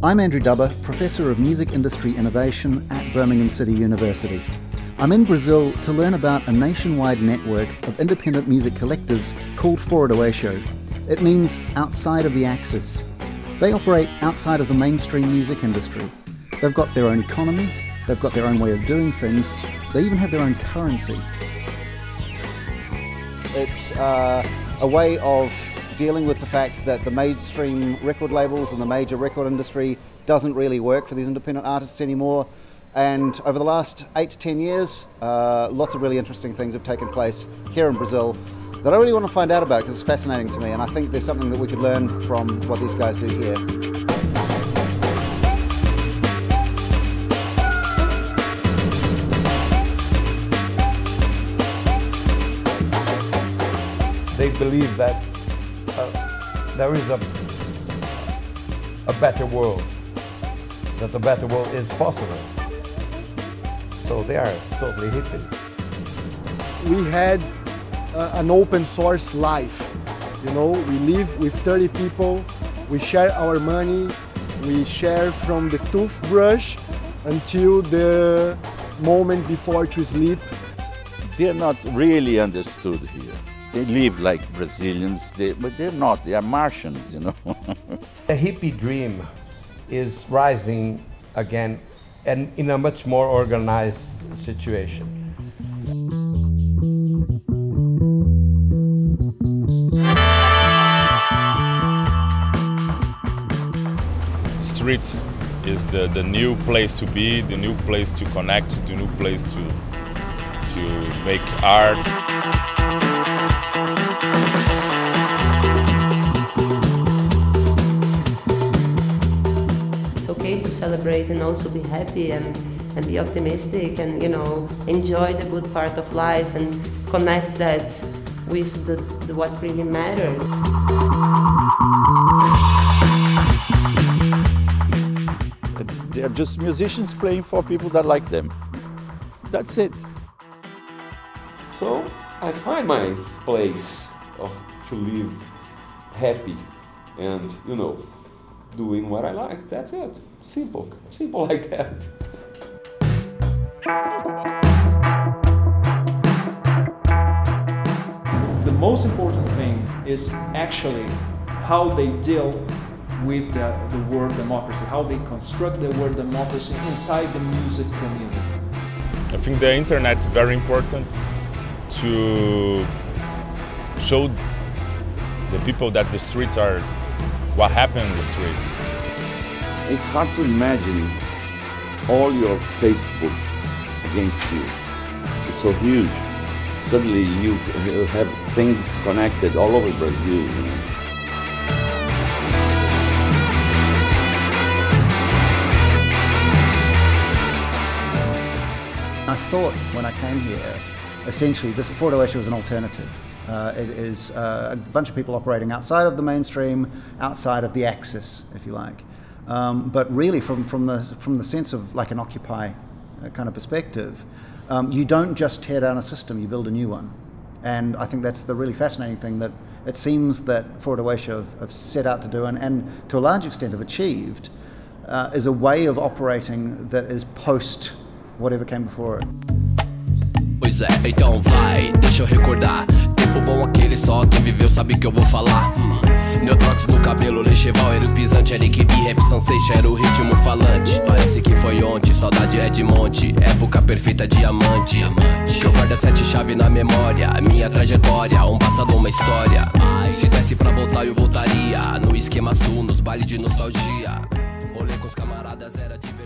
I'm Andrew Dubber, Professor of Music Industry Innovation at Birmingham City University. I'm in Brazil to learn about a nationwide network of independent music collectives called Fora do Eixo. It means outside of the axis. They operate outside of the mainstream music industry. They've got their own economy, they've got their own way of doing things, they even have their own currency. It's a way of dealing with the fact that the mainstream record labels and the major record industry doesn't really work for these independent artists anymore. And over the last 8 to 10 years, lots of really interesting things have taken place here in Brazil that I really want to find out about because it's fascinating to me, and I think there's something that we could learn from what these guys do here. They believe that there is a better world, that the better world is possible. So they are totally hippies. We had an open source life. You know, we live with 30 people, we share our money, we share from the toothbrush until the moment before to sleep. They're not really understood here. They live like Brazilians, but they're not, they are Martians, you know. The hippie dream is rising again and in a much more organized situation. Streets is the new place to be, the new place to connect, the new place to make art. It's okay to celebrate and also be happy and be optimistic and, you know, enjoy the good part of life and connect that with what really matters. They are just musicians playing for people that like them. That's it. So I find my place to live happy and, you know, doing what I like. That's it. Simple like that. The most important thing is actually how they deal with the word democracy, how they construct the word democracy inside the music community. I think the internet is very important to show the people that the streets are what happened in the street. It's hard to imagine all your Facebook against you. It's so huge. Suddenly you have things connected all over Brazil, you know. I thought when I came here, essentially this Fora do Eixo was an alternative. It is a bunch of people operating outside of the mainstream, outside of the axis, if you like. But really from the sense of like an Occupy kind of perspective, you don't just tear down a system, you build a new one. And I think that's the really fascinating thing that it seems that Fora do Eixo have set out to do and to a large extent have achieved, is a way of operating that is post whatever came before it. Pois é, então vai, deixa eu recordar. Tempo bom aquele só, quem viveu sabe que eu vou falar. Neotrox no cabelo, lecheval era o pisante. LQB, rap sensation era o ritmo falante. Parece que foi ontem, saudade é de monte. Época perfeita, diamante. Que eu guardo 7 chaves na memória. Minha trajetória, um passado, uma história. Se desse pra voltar eu voltaria. No esquema sul, nos bailes de nostalgia. Rolê com os camaradas era divertido.